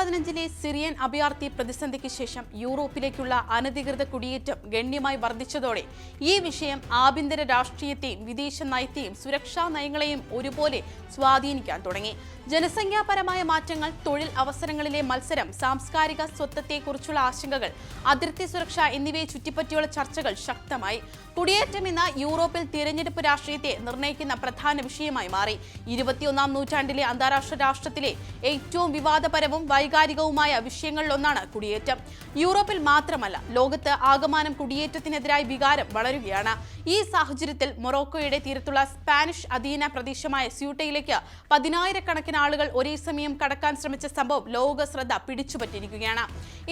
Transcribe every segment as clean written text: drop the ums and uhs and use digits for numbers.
2015 Syrian അഭയാർത്ഥി പ്രതിസന്ധിക്ക് ശേഷം യൂറോപ്പിലേക്കുള്ള അനധികൃത കുടിയേറ്റം ഗണ്യമായി വർദ്ധിച്ചതോടെ ഈ വിഷയം ആഭ്യന്തര രാഷ്ട്രീയത്തെയും വിദേശ നയത്തെയും സുരക്ഷാ നയങ്ങളെയും ഒരുപോലെ സ്വാധീനിക്കാൻ തുടങ്ങി. ജനസംഖ്യാപരമായ മാറ്റങ്ങൾ, തൊഴിൽ അവസരങ്ങളിലെ മത്സരം, സാംസ്കാരിക സ്വത്വത്തെക്കുറിച്ചുള്ള ആശങ്കകൾ, അതിർത്തി സുരക്ഷ എന്നിവയെ ചുറ്റിപ്പറ്റിയുള്ള ചർച്ചകൾ ശക്തമായി. കുടിയേറ്റം ഇന്ന് യൂറോപ്പിൽ തിരഞ്ഞെടുപ്പ് രാഷ്ട്രീയത്തെ നിർണ്ണയിക്കുന്ന പ്രധാന വിഷയമായി മാറി. 21ാം നൂറ്റാണ്ടിലെ അന്താരാഷ്ട്ര രാഷ്ട്രത്തിലെ ഏറ്റവും വിവാദപരവും വൈകാരികവുമായ വിഷയങ്ങളിലൊന്നാണ് കുടിയേറ്റം. യൂറോപ്പിൽ മാത്രമല്ല, ലോകത്ത് ആകമാനം കുടിയേറ്റത്തിനെതിരായ വികാരം വളരുകയാണ്. ഈ സാഹചര്യത്തിൽ മൊറോക്കോയുടെ തീരത്തുള്ള സ്പാനിഷ് അധീന പ്രദേശമായ സ്യൂട്ടയിലേക്ക് 10,000-കണക്കിന് ആളുകൾ ഒരേ സമയം കടക്കാൻ ശ്രമിച്ച സംഭവം ലോക ശ്രദ്ധ പിടിച്ചുപറ്റിയിരിക്കുകയാണ്.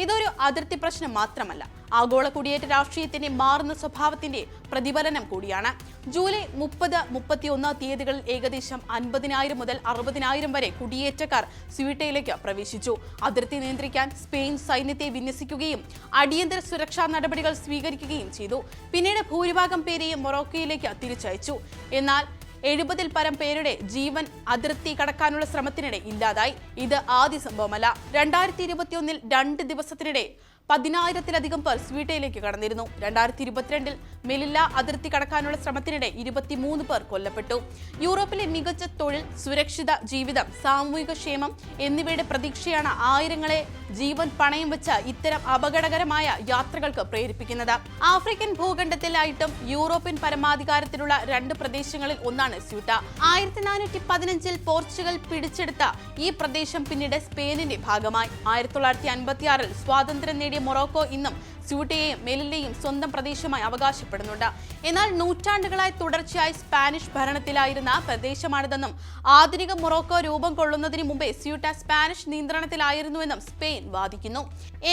ഇതൊരു അതിർത്തി പ്രശ്നം മാത്രമല്ല, ആഗോള കുടിയേറ്റ രാഷ്ട്രീയത്തിന്റെ മാറുന്ന സ്വഭാവത്തിന്റെ പ്രതിഫലനം കൂടിയാണ്. ജൂലൈ 30-31 തീയതികളിൽ ഏകദേശം 50,000 മുതൽ 60,000 വരെ കുടിയേറ്റക്കാർ സ്യൂട്ടയിലേക്ക് പ്രവേശിച്ചു. അതിർത്തി നിയന്ത്രിക്കാൻ സ്പെയിൻ സൈന്യത്തെ വിന്യസിക്കുകയും അടിയന്തര സുരക്ഷാ നടപടികൾ സ്വീകരിക്കുകയും ചെയ്തു. പിന്നീട് ഭൂരിഭാഗം പേരെയും മൊറോക്കോയിലേക്ക് തിരിച്ചയച്ചു. എന്നാൽ 70-ൽ പരം പേരുടെ ജീവൻ അതിർത്തി കടക്കാനുള്ള ശ്രമത്തിനിടെ ഇല്ലാതായി. ഇത് ആദ്യ സംഭവമല്ല. 2021-ൽ 2 ദിവസത്തിനിടെ 10,000-ത്തിലധികം പേർ സ്വീഡനിലേക്ക് കടന്നിരുന്നു. 2022-ൽ മെലില്ല അതിർത്തി കടക്കാനുള്ള ശ്രമത്തിനിടെ 23 പേർ കൊല്ലപ്പെട്ടു. യൂറോപ്പിലെ മികച്ച തൊഴിൽ, സുരക്ഷിത ജീവിതം, സാമൂഹിക ക്ഷേമം എന്നിവയുടെ പ്രതീക്ഷയാണ് ആയിരങ്ങളെ ജീവൻ പണയം വെച്ച ഇത്തരം അപകടകരമായ യാത്രകൾക്ക് പ്രേരിപ്പിക്കുന്നത്. ആഫ്രിക്കൻ ഭൂഖണ്ഡത്തിലായിട്ടും യൂറോപ്യൻ പരമാധികാരത്തിലുള്ള 2 പ്രദേശങ്ങളിൽ ഒന്നാണ് സ്യൂട്ട. 1415-ൽ പോർച്ചുഗൽ പിടിച്ചെടുത്ത ഈ പ്രദേശം പിന്നീട് സ്പെയിനിന്റെ ഭാഗമായി. 1956-ൽ സ്വാതന്ത്ര്യം നേടിയ മൊറോക്കോ ഇന്നും സ്യൂട്ടയെയും മെലില്ലയും സ്വന്തം പ്രദേശമായി അവകാശപ്പെടുന്നുണ്ട്. എന്നാൽ നൂറ്റാണ്ടുകളായി തുടർച്ചയായി സ്പാനിഷ് ഭരണത്തിലായിരുന്ന പ്രദേശമാണിതെന്നും ആധുനിക മൊറോക്കോ രൂപം കൊള്ളുന്നതിന് മുമ്പേ സ്യൂട്ട സ്പാനിഷ് നിയന്ത്രണത്തിലായിരുന്നുവെന്നും സ്പെയിൻ വാദിക്കുന്നു.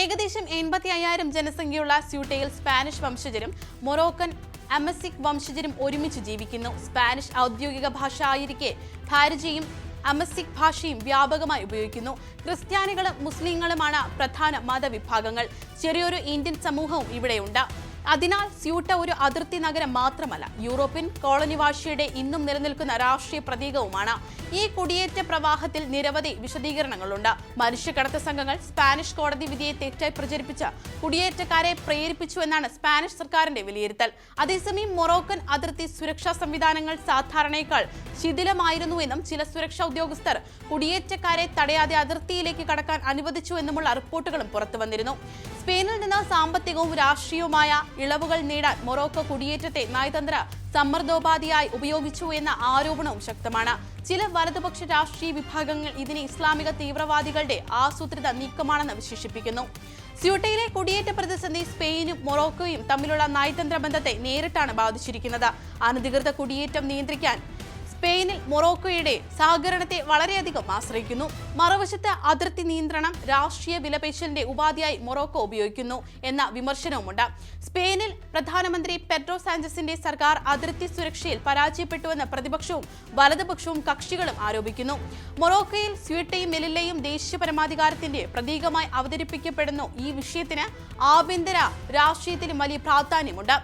ഏകദേശം 85,000 ജനസംഖ്യയുള്ള സ്യൂട്ടയിൽ സ്പാനിഷ് വംശജരും മൊറോക്കൻ അമസിക് വംശജരും ഒരുമിച്ച് ജീവിക്കുന്നു. സ്പാനിഷ് ഔദ്യോഗിക ഭാഷ ആയിരിക്കെ ഭാരജയും അമസിക് ഭാഷയും വ്യാപകമായി ഉപയോഗിക്കുന്നു. ക്രിസ്ത്യാനികളും മുസ്ലിങ്ങളുമാണ് പ്രധാന മതവിഭാഗങ്ങൾ. ചെറിയൊരു ഇന്ത്യൻ സമൂഹവും ഇവിടെയുണ്ട്. അതിനാൽ സ്യൂട്ട ഒരു അതിർത്തി നഗരം മാത്രമല്ല, യൂറോപ്യൻ കോളനിവാഴ്ചയുടെ ഇന്നും നിലനിൽക്കുന്ന രാഷ്ട്രീയ പ്രതീകവുമാണ്. ഈ കുടിയേറ്റ പ്രവാഹത്തിൽ നിരവധി വിശദീകരണങ്ങളുണ്ട്. മനുഷ്യക്കടത്ത് സംഘങ്ങൾ സ്പാനിഷ് കോടതി വിധിയെ തെറ്റായി പ്രചരിപ്പിച്ച് കുടിയേറ്റക്കാരെ പ്രേരിപ്പിച്ചു എന്നാണ് സ്പാനിഷ് സർക്കാരിന്റെ വിലയിരുത്തൽ. അതേസമയം മൊറോക്കൻ അതിർത്തി സുരക്ഷാ സംവിധാനങ്ങൾ സാധാരണയേക്കാൾ ശിഥിലമായിരുന്നുവെന്നും ചില സുരക്ഷാ ഉദ്യോഗസ്ഥർ കുടിയേറ്റക്കാരെ തടയാതെ അതിർത്തിയിലേക്ക് കടക്കാൻ അനുവദിച്ചു എന്നുമുള്ള റിപ്പോർട്ടുകളും പുറത്തുവന്നിരുന്നു. സ്പെയിനിൽ നിന്ന് സാമ്പത്തികവും രാഷ്ട്രീയവുമായ ഇളവുകൾ നേടാൻ മൊറോക്കോ കുടിയേറ്റത്തെ നയതന്ത്ര സമ്മർദ്ദോപാധിയായി ഉപയോഗിച്ചു എന്ന ആരോപണവും ശക്തമാണ്. ചില വലതുപക്ഷ രാഷ്ട്രീയ വിഭാഗങ്ങൾ ഇതിനെ ഇസ്ലാമിക തീവ്രവാദികളുടെ ആസൂത്രിത നീക്കമാണെന്ന് വിശേഷിപ്പിക്കുന്നു. സ്യൂട്ടയിലെ കുടിയേറ്റ പ്രതിസന്ധി സ്പെയിനും മൊറോക്കോയും തമ്മിലുള്ള നയതന്ത്ര ബന്ധത്തെ നേരിട്ടാണ് ബാധിച്ചിരിക്കുന്നത്. അനധികൃത കുടിയേറ്റം നിയന്ത്രിക്കാൻ സ്പെയിനിൽ മൊറോക്കോയുടെ സഹകരണത്തെ വളരെയധികം ആശ്രയിക്കുന്നു. മറുവശത്ത് അതിർത്തി നിയന്ത്രണം രാഷ്ട്രീയ വിലപേശലിന്റെ ഉപാധിയായി മൊറോക്കോ ഉപയോഗിക്കുന്നു എന്ന വിമർശനവുമുണ്ട്. സ്പെയിനിൽ പ്രധാനമന്ത്രി പെഡ്രോ സാഞ്ചസിന്റെ സർക്കാർ അതിർത്തി സുരക്ഷയിൽ പരാജയപ്പെട്ടുവെന്ന് പ്രതിപക്ഷവും വലതുപക്ഷവും കക്ഷികളും ആരോപിക്കുന്നു. മൊറോക്കോയിൽ സ്യൂട്ടയും മെലില്ലയും ദേശീയ പരമാധികാരത്തിന്റെ പ്രതീകമായി അവതരിപ്പിക്കപ്പെടുന്നു. ഈ വിഷയത്തിന് ആഭ്യന്തര രാഷ്ട്രീയത്തിലും വലിയ പ്രാധാന്യമുണ്ട്.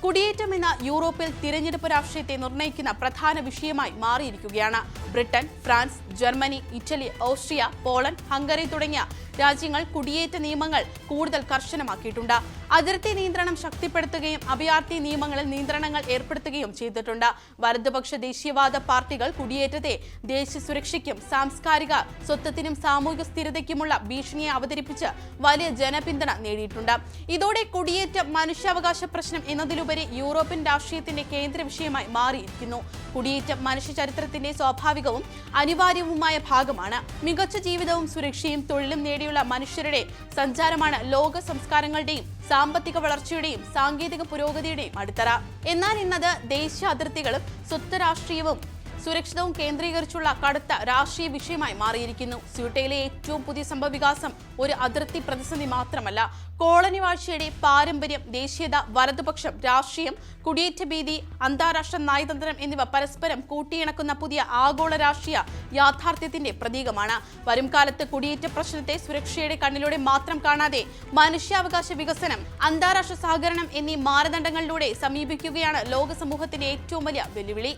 കുടിയേറ്റം എന്ന യൂറോപ്പിൽ തിരഞ്ഞെടുപ്പ് രാഷ്ട്രീയത്തെ നിർണ്ണയിക്കുന്ന പ്രധാന വിഷയമായി മാറിയിരിക്കുകയാണ്. Britain, France, Germany, Italy, Austria, Poland, Hungary തുടങ്ങിയ രാജ്യങ്ങൾ കുടിയേറ്റ നിയമങ്ങൾ കൂടുതൽ കർശനമാക്കിയിട്ടുണ്ട്. അതിർത്തി നിയന്ത്രണം ശക്തിപ്പെടുത്തുകയും അഭയാർത്ഥി നിയമങ്ങളിൽ നിയന്ത്രണങ്ങൾ ഏർപ്പെടുത്തുകയും ചെയ്തിട്ടുണ്ട്. വലതുപക്ഷ ദേശീയവാദ പാർട്ടികൾ കുടിയേറ്റത്തെ ദേശീയ സുരക്ഷയ്ക്കും സാംസ്കാരിക സ്വത്വത്തിനും സാമൂഹിക സ്ഥിരതയ്ക്കുമുള്ള ഭീഷണിയെ അവതരിപ്പിച്ച് വലിയ ജനപിന്തുണ നേടിയിട്ടുണ്ട്. ഇതോടെ കുടിയേറ്റം മനുഷ്യാവകാശ പ്രശ്നം എന്നതിലുപരി യൂറോപ്യൻ രാഷ്ട്രീയത്തിന്റെ കേന്ദ്ര വിഷയമായി മാറിയിരിക്കുന്നു. കുടിയേറ്റം മനുഷ്യ ചരിത്രത്തിന്റെ സ്വാഭാവികവും അനിവാര്യവുമായ ഭാഗമാണ്. മികച്ച ജീവിതവും സുരക്ഷയും തൊഴിലും നേടിയുള്ള മനുഷ്യരുടെ സഞ്ചാരമാണ് ലോക സംസ്കാരങ്ങളുടെയും സാമ്പത്തിക വളർച്ചയുടെയും സാങ്കേതിക പുരോഗതിയുടെയും അടിത്തറ. എന്നാൽ ഇന്നത് ദേശീയ അതിർത്തികളും സ്വത്ത് രാഷ്ട്രീയവും സുരക്ഷിതവും കേന്ദ്രീകരിച്ചുള്ള കടുത്ത രാഷ്ട്രീയ വിഷയമായി മാറിയിരിക്കുന്നു. സ്യൂട്ടയിലെ ഏറ്റവും പുതിയ സംഭവവികാസം ഒരു അതിർത്തി പ്രതിസന്ധി മാത്രമല്ല, കോളനി വാഴ്ചയുടെ പാരമ്പര്യം, ദേശീയത, വലതുപക്ഷം, രാഷ്ട്രീയം, കുടിയേറ്റ ഭീതി, അന്താരാഷ്ട്ര നയതന്ത്രം എന്നിവ പരസ്പരം കൂട്ടിയിണക്കുന്ന പുതിയ ആഗോള രാഷ്ട്രീയ യാഥാർത്ഥ്യത്തിന്റെ പ്രതീകമാണ്. വരും കാലത്ത് കുടിയേറ്റ പ്രശ്നത്തെ സുരക്ഷയുടെ കണ്ണിലൂടെ മാത്രം കാണാതെ മനുഷ്യാവകാശ വികസനം, അന്താരാഷ്ട്ര സഹകരണം എന്നീ മാനദണ്ഡങ്ങളിലൂടെ സമീപിക്കുകയാണ് ലോക സമൂഹത്തിന്റെ ഏറ്റവും വലിയ വെല്ലുവിളി.